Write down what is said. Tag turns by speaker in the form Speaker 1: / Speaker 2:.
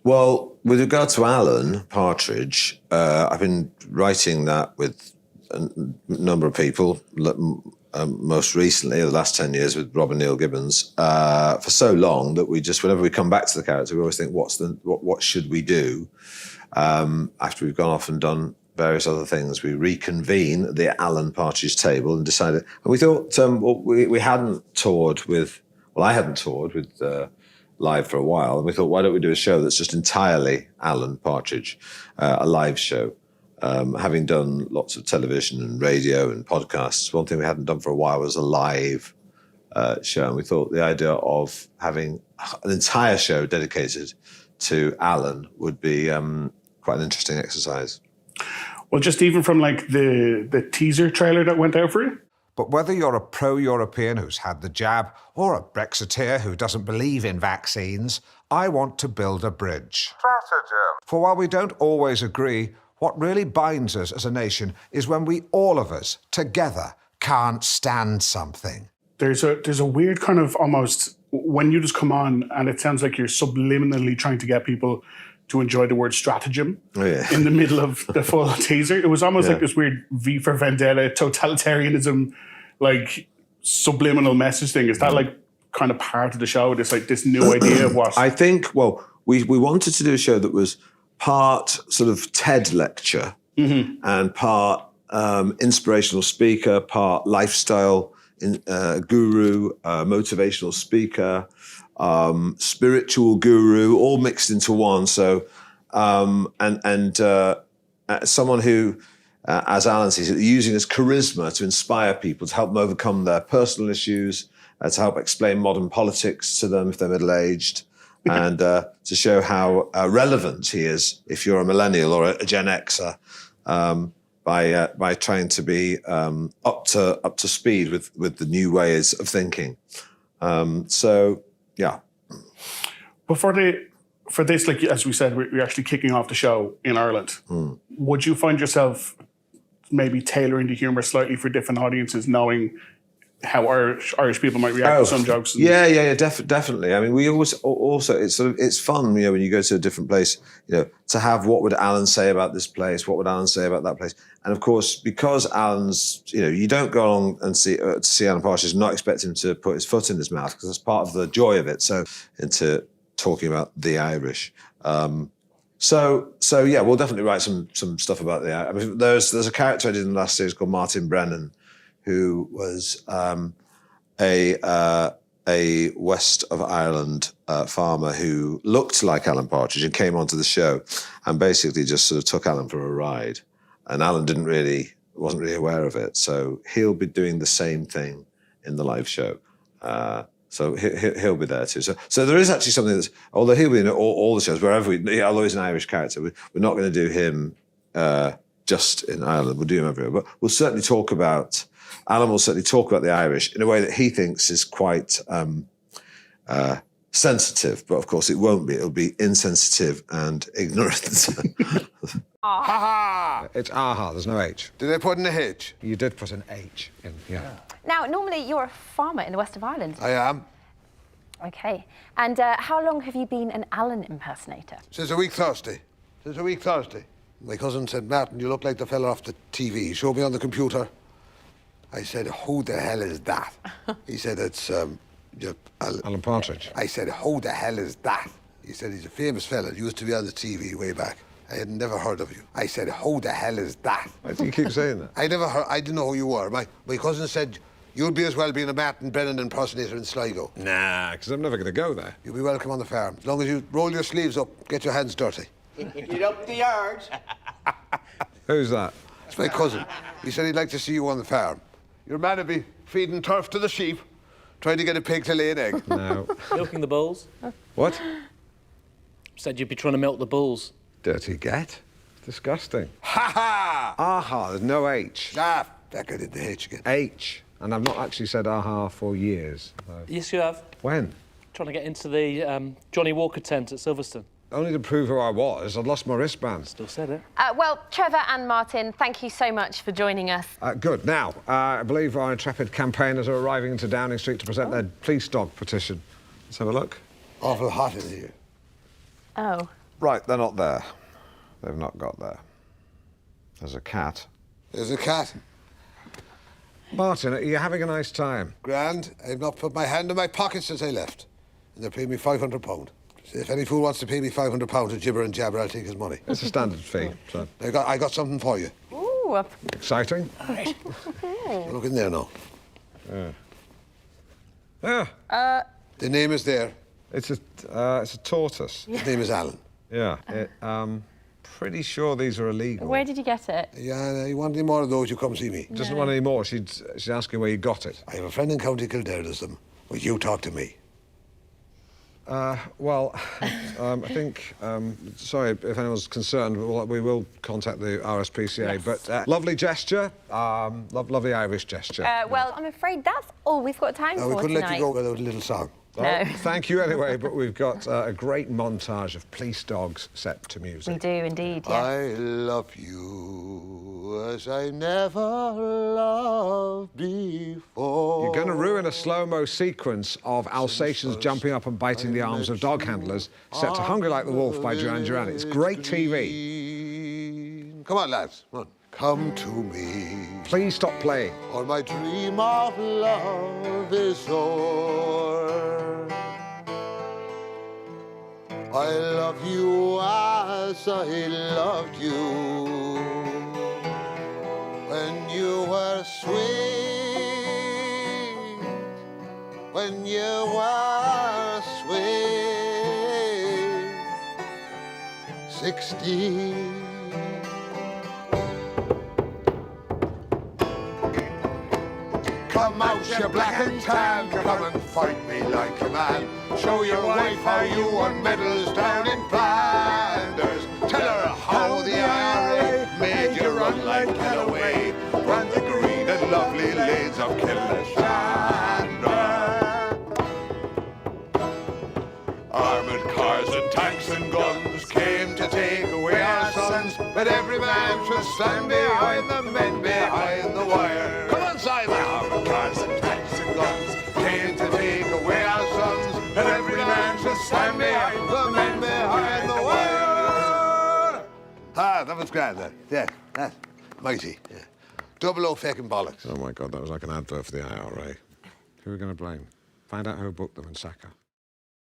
Speaker 1: Well, with regard to Alan Partridge, I've been writing that with a number of people, most recently, the last 10 years, with Robin Neil Gibbons, for so long that we just, whenever we come back to the character, we always think, what should we do? After we've gone off and done various other things, we reconvene the Alan Partridge table and decided, and we thought, we hadn't toured with, well, I hadn't toured with Live for a while, and we thought, why don't we do a show that's just entirely Alan Partridge, a live show. Having done lots of television and radio and podcasts, one thing we hadn't done for a while was a live show. And we thought the idea of having an entire show dedicated to Alan would be quite an interesting exercise.
Speaker 2: Well, just even from like the teaser trailer that went out for it.
Speaker 3: But whether you're a pro-European who's had the jab or a Brexiteer who doesn't believe in vaccines, I want to build a bridge. For while we don't always agree, what really binds us as a nation is when we, all of us, together, can't stand something.
Speaker 2: There's a weird kind of almost, when you just come on and it sounds like you're subliminally trying to get people to enjoy the word stratagem in the middle of the full teaser. It was almost like this weird V for Vendetta, totalitarianism, like subliminal message thing. Is that like kind of part of the show? This new idea of what?
Speaker 1: I think, well, we wanted to do a show that was part sort of TED lecture and part inspirational speaker, part lifestyle guru, motivational speaker, spiritual guru, all mixed into one. So, someone who, as Alan sees it, using his charisma to inspire people, to help them overcome their personal issues, to help explain modern politics to them if they're middle-aged, and to show how relevant he is if you're a millennial or a Gen Xer, by trying to be up to speed with the new ways of thinking. Yeah.
Speaker 2: But for this, like as we said, we're actually kicking off the show in Ireland. Would you find yourself maybe tailoring the humour slightly for different audiences, knowing how Irish people might react to some jokes?
Speaker 1: Yeah, definitely. I mean, we also it's fun, when you go to a different place, to have what would Alan say about this place, what would Alan say about that place, and of course because Alan's, you don't go along and see Alan Partridge and not expect him to put his foot in his mouth because that's part of the joy of it. So into talking about the Irish. So yeah, we'll definitely write some stuff about the Irish. I mean, there's a character I did in the last series called Martin Brennan, who was a West of Ireland farmer who looked like Alan Partridge and came onto the show and basically just sort of took Alan for a ride. And Alan wasn't really aware of it. So he'll be doing the same thing in the live show. So he'll be there too. So there is actually something that's, although he'll be in all the shows, although he's an Irish character, we're not going to do him just in Ireland. We'll do him everywhere. But we'll certainly talk about, Alan will certainly talk about the Irish in a way that he thinks is quite sensitive. But of course it won't be. It'll be insensitive and ignorant.
Speaker 3: Ha-ha! It's aha, there's no H.
Speaker 4: Did I put in a H?
Speaker 3: You did put an H in, yeah.
Speaker 5: Now, normally you're a farmer in the west of Ireland.
Speaker 4: I am.
Speaker 5: Okay. And how long have you been an Alan impersonator?
Speaker 4: Since a week Thursday. My cousin said, Martin, you look like the fella off the TV. He showed me on the computer. I said, who the hell is that? He said, it's
Speaker 3: Alan Partridge.
Speaker 4: I said, who the hell is that? He said, he's a famous fella. He used to be on the TV way back. I had never heard of you. I said, who the hell is that?
Speaker 3: Why do you keep saying that?
Speaker 4: I didn't know who you were. My cousin said, you'd be as well being a Martin Brennan impersonator in Sligo.
Speaker 3: Nah, because I'm never going to go there.
Speaker 4: You'll be welcome on the farm. As long as you roll your sleeves up, get your hands dirty.
Speaker 6: Get up the yard.
Speaker 3: Who's that?
Speaker 4: It's my cousin. He said he'd like to see you on the farm. Your man would be feeding turf to the sheep, trying to get a pig to lay an egg.
Speaker 3: No.
Speaker 7: Milking the bulls.
Speaker 3: What?
Speaker 7: Said you'd be trying to milk the bulls.
Speaker 3: Dirty get. Disgusting.
Speaker 4: Ha-ha!
Speaker 3: Aha, there's no H.
Speaker 4: Ah, that guy did the H again.
Speaker 3: H. And I've not actually said aha for years. So.
Speaker 7: Yes, you have.
Speaker 3: When?
Speaker 7: Trying to get into the Johnny Walker tent at Silverstone.
Speaker 3: Only to prove who I was. I'd lost my wristband.
Speaker 7: Still said it.
Speaker 5: Well, Trevor and Martin, thank you so much for joining us.
Speaker 3: Good. Now, I believe our intrepid campaigners are arriving into Downing Street to present their police dog petition. Let's have a look.
Speaker 4: Awful hot in here.
Speaker 5: Oh.
Speaker 3: Right, they're not there. They've not got there. There's a cat.
Speaker 4: There's a cat.
Speaker 3: Martin, are you having a nice time?
Speaker 4: Grand. I've not put my hand in my pocket since I left. And they're paying me £500. If any fool wants to pay me £500 to jibber and jabber, I'll take his money.
Speaker 3: It's a standard fee, so...
Speaker 4: I got something for you.
Speaker 5: Ooh,
Speaker 3: Exciting?
Speaker 4: Look in there now.
Speaker 3: Yeah.
Speaker 4: The name is there.
Speaker 3: It's a tortoise.
Speaker 4: His name is Alan.
Speaker 3: Yeah. Pretty sure these are illegal.
Speaker 5: where did you get it?
Speaker 4: Yeah, you want any more of those, you come see me.
Speaker 3: Doesn't want any more. She's asking where you got it.
Speaker 4: I have a friend in County Kildare does them. Well, you talk to me.
Speaker 3: Well, I think, sorry if anyone's concerned, we will contact the RSPCA,
Speaker 5: Yes.
Speaker 3: but lovely gesture, lovely Irish gesture.
Speaker 5: Well, I'm afraid that's all we've got time
Speaker 4: We
Speaker 5: for
Speaker 4: couldn't
Speaker 5: tonight.
Speaker 4: let you go without a little song.
Speaker 5: No.
Speaker 3: Thank you anyway, but we've got a great montage of police dogs set to music.
Speaker 5: We do indeed, yes.
Speaker 4: I love you as I never loved before.
Speaker 3: You're going to ruin a slow-mo sequence of Alsatians jumping up and biting the arms of dog handlers, set to Hungry Like the Wolf by Duran Duran. It's great TV.
Speaker 4: Come on, lads. Come on. Come to me,
Speaker 3: Please stop playing.
Speaker 4: or my dream of love is o'er. I love you as I loved you when you were sweet, when you were sweet, 16. Come out, you black and tan, come and fight me like a man. Show your wife how you won medals down in Flanders. Tell her how the IRA made you run like hell away from the green and lovely lanes of Killeshandra. Armoured cars and tanks and guns came to take away our sons, but every man should stand behind the men behind the wire. Come on, Simon! Armoured cars and tanks and guns came to take away our sons, and every man should stand behind the men behind the wire. Ah, that was grand, that. Yeah, that's mighty. Yeah. 00 feckin' bollocks.
Speaker 3: Oh, my God, that was like an advert for the IRA. Who are we going to blame? Find out who booked them and sack her.